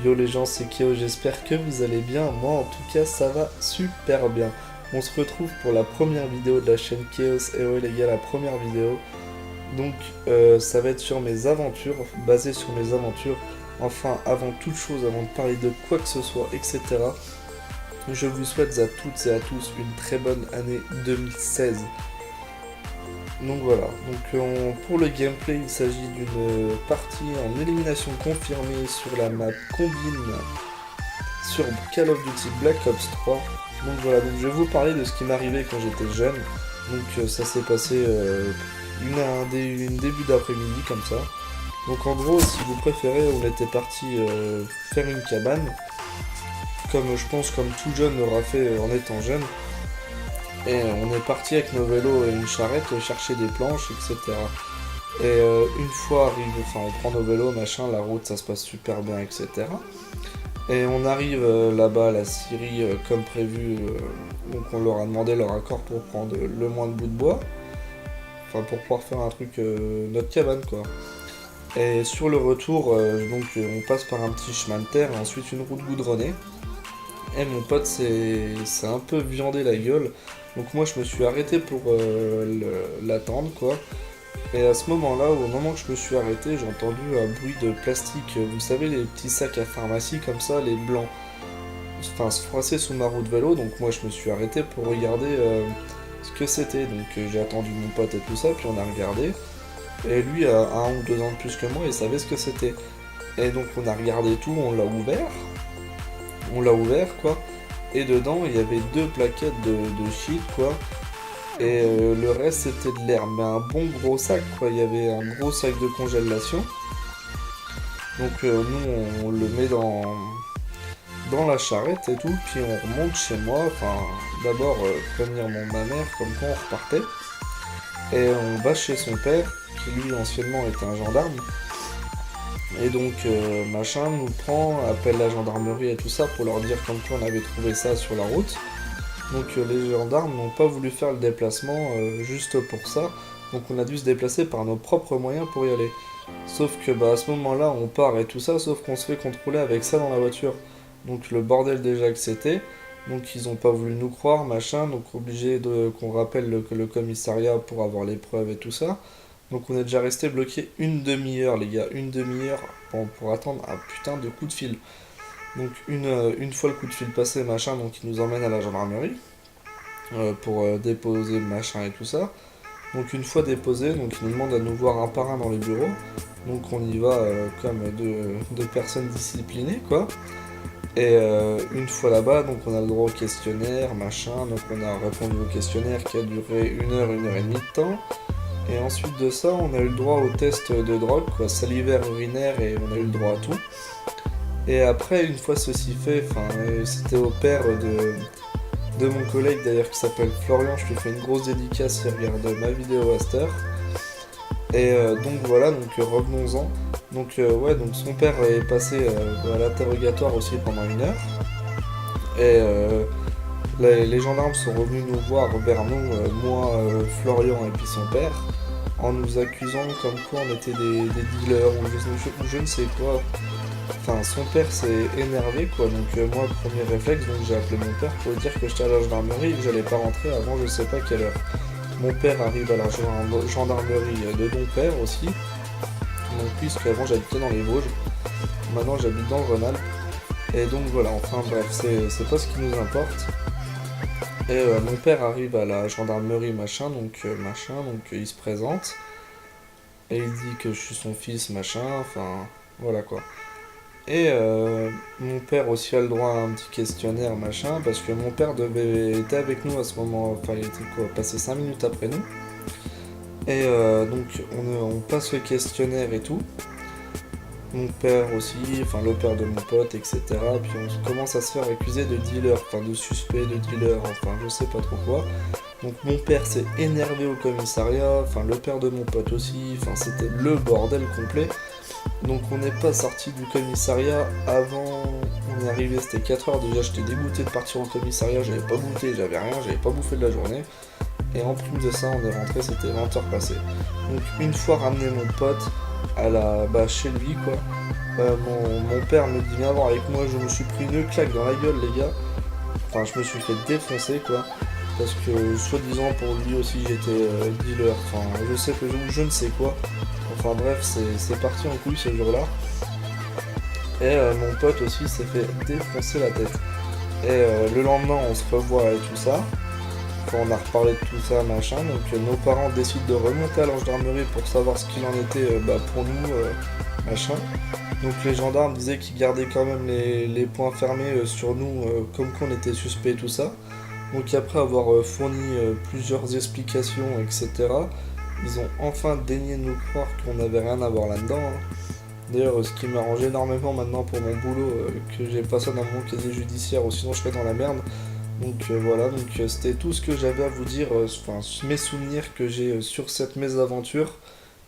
Yo les gens, c'est Kyo, j'espère que vous allez bien. Moi en tout cas, ça va super bien. On se retrouve pour la première vidéo de la chaîne Chaos. Et ouais les gars, la première vidéo. Donc ça va être sur mes aventures, basé sur mes aventures. Enfin, avant toute chose, avant de parler de quoi que ce soit, etc. Je vous souhaite à toutes et à tous une très bonne année 2016. Donc voilà, pour le gameplay, il s'agit d'une partie en élimination confirmée sur la map Combine sur Call of Duty Black Ops 3. Donc voilà, je vais vous parler de ce qui m'arrivait quand j'étais jeune. Donc ça s'est passé une début d'après-midi comme ça. Donc en gros, si vous préférez, on était parti faire une cabane, comme je pense comme tout jeune l'aura fait en étant jeune. Et on est parti avec nos vélos et une charrette chercher des planches, etc. Et une fois arrivé, enfin on prend nos vélos, machin, la route ça se passe super bien, etc. Et on arrive là-bas à la Syrie comme prévu, donc on leur a demandé leur accord pour prendre le moins de bouts de bois, enfin pour pouvoir faire un truc, notre cabane quoi. Et sur le retour, on passe par un petit chemin de terre et ensuite une route goudronnée. Et mon pote s'est un peu viandé la gueule. Donc moi je me suis arrêté pour l'attendre quoi. Et à ce moment-là, au moment que je me suis arrêté, j'ai entendu un bruit de plastique. Vous savez les petits sacs à pharmacie comme ça, les blancs. Enfin se froisser sous ma roue de vélo. Donc moi je me suis arrêté pour regarder ce que c'était. Donc j'ai attendu mon pote et tout ça, puis on a regardé. Et lui a 1 ou 2 ans de plus que moi, il savait ce que c'était. Et donc on a regardé tout, on l'a ouvert. On l'a ouvert quoi, et dedans il y avait 2 plaquettes de shit quoi, et le reste c'était de l'herbe, mais un bon gros sac quoi, il y avait un gros sac de congélation. Donc nous on le met dans la charrette et tout, puis on remonte chez moi, enfin d'abord prévenir ma mère comme quoi on repartait, et on va chez son père, qui lui anciennement était un gendarme. Et donc machin nous prend, appelle la gendarmerie et tout ça pour leur dire comme quoi on avait trouvé ça sur la route. Donc les gendarmes n'ont pas voulu faire le déplacement juste pour ça. Donc on a dû se déplacer par nos propres moyens pour y aller. Sauf que à ce moment-là on part et tout ça, sauf qu'on se fait contrôler avec ça dans la voiture. Donc le bordel déjà que c'était. Donc ils ont pas voulu nous croire, machin, donc obligé qu'on rappelle le commissariat pour avoir les preuves et tout ça. Donc on est déjà resté bloqué une demi-heure les gars, une demi-heure pour attendre un putain de coup de fil. Donc une fois le coup de fil passé, machin, donc ils nous emmènent à la gendarmerie pour déposer machin et tout ça. Donc une fois déposé, donc ils nous demandent à nous voir un par un dans les bureaux. Donc on y va comme deux personnes disciplinées quoi. Et une fois là-bas, donc on a le droit au questionnaire, machin, donc on a répondu au questionnaire qui a duré 1 heure et demie de temps. Et ensuite de ça, on a eu le droit au test de drogue, quoi, salivaire, urinaire, et on a eu le droit à tout. Et après, une fois ceci fait, c'était au père de mon collègue d'ailleurs qui s'appelle Florian, je lui fais une grosse dédicace, il regarde ma vidéo à cette heure. Et donc voilà, donc revenons-en. Donc ouais, donc son père est passé à l'interrogatoire aussi pendant 1 heure. Et les gendarmes sont revenus nous voir vers nous, moi, Florian et puis son père, en nous accusant comme quoi on était des dealers ou je ne sais quoi. Enfin, son père s'est énervé quoi, donc moi, premier réflexe, donc j'ai appelé mon père pour lui dire que j'étais à la gendarmerie et que j'allais pas rentrer avant je sais pas quelle heure. Mon père arrive à la gendarmerie de mon père aussi, donc puisqu'avant j'habitais dans les Vosges, maintenant j'habite dans le Rhône-Alpes. Et donc voilà, enfin bref, c'est pas ce qui nous importe. Et mon père arrive à la gendarmerie machin, donc il se présente. Et il dit que je suis son fils, machin, enfin voilà quoi. Et mon père aussi a le droit à un petit questionnaire, machin, parce que mon père était avec nous à ce moment, enfin il était quoi, passé 5 minutes après nous. Et donc on passe le questionnaire et tout. Mon père aussi, enfin le père de mon pote, etc. Puis on commence à se faire accuser de dealer, enfin de suspect, de dealer, enfin je sais pas trop quoi. Donc mon père s'est énervé au commissariat, enfin le père de mon pote aussi, enfin c'était le bordel complet. Donc on n'est pas sorti du commissariat avant, on est arrivé, c'était 4 heures déjà, j'étais dégoûté de partir au commissariat, j'avais pas goûté, j'avais rien, j'avais pas bouffé de la journée. Et en plus de ça, on est rentré, c'était 20 heures passées. Donc une fois ramené mon pote chez lui quoi, mon père me dit viens voir avec moi, je me suis pris une claque dans la gueule les gars. Enfin je me suis fait défoncer quoi. Parce que soi-disant pour lui aussi j'étais dealer, enfin je sais que je ne sais quoi. Enfin bref c'est parti en couille ce jour-là. Et mon pote aussi s'est fait défoncer la tête. Et le lendemain on se revoit et tout ça. Enfin, on a reparlé de tout ça machin. Donc nos parents décident de remonter à la gendarmerie pour savoir ce qu'il en était pour nous machin. Donc les gendarmes disaient qu'ils gardaient quand même les poings fermés sur nous comme qu'on était suspect et tout ça. Donc après avoir fourni plusieurs explications, etc., ils ont enfin daigné nous croire qu'on n'avait rien à voir là-dedans. Hein. D'ailleurs, ce qui m'arrange énormément maintenant pour mon boulot, que j'ai pas ça dans mon casier judiciaire, ou sinon je serais dans la merde. Donc voilà, donc c'était tout ce que j'avais à vous dire, enfin mes souvenirs que j'ai sur cette mésaventure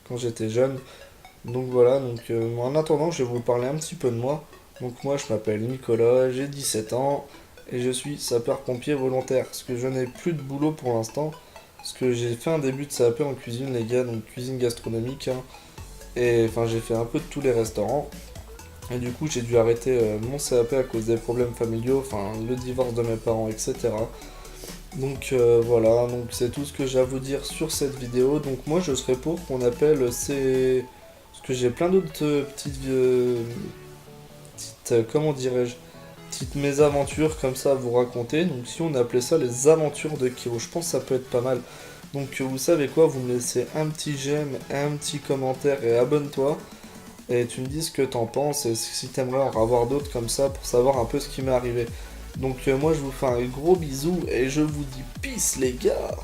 quand j'étais jeune. Donc voilà, donc en attendant, je vais vous parler un petit peu de moi. Donc moi, je m'appelle Nicolas, j'ai 17 ans et je suis sapeur-pompier volontaire. Parce que je n'ai plus de boulot pour l'instant. Parce que j'ai fait un début de CAP en cuisine, les gars, donc cuisine gastronomique. Hein. Et enfin, j'ai fait un peu de tous les restaurants. Et du coup, j'ai dû arrêter mon CAP à cause des problèmes familiaux, enfin le divorce de mes parents, etc. Donc voilà, donc c'est tout ce que j'ai à vous dire sur cette vidéo. Donc moi, je serais pour qu'on appelle ces... Parce que j'ai plein d'autres comment dirais-je, petites mésaventures comme ça à vous raconter. Donc si on appelait ça les aventures de Kyo, je pense que ça peut être pas mal. Donc vous savez quoi, vous me laissez un petit j'aime, un petit commentaire et abonne-toi. Et tu me dis ce que t'en penses et si t'aimerais en avoir d'autres comme ça pour savoir un peu ce qui m'est arrivé. Donc moi je vous fais un gros bisou et je vous dis peace les gars.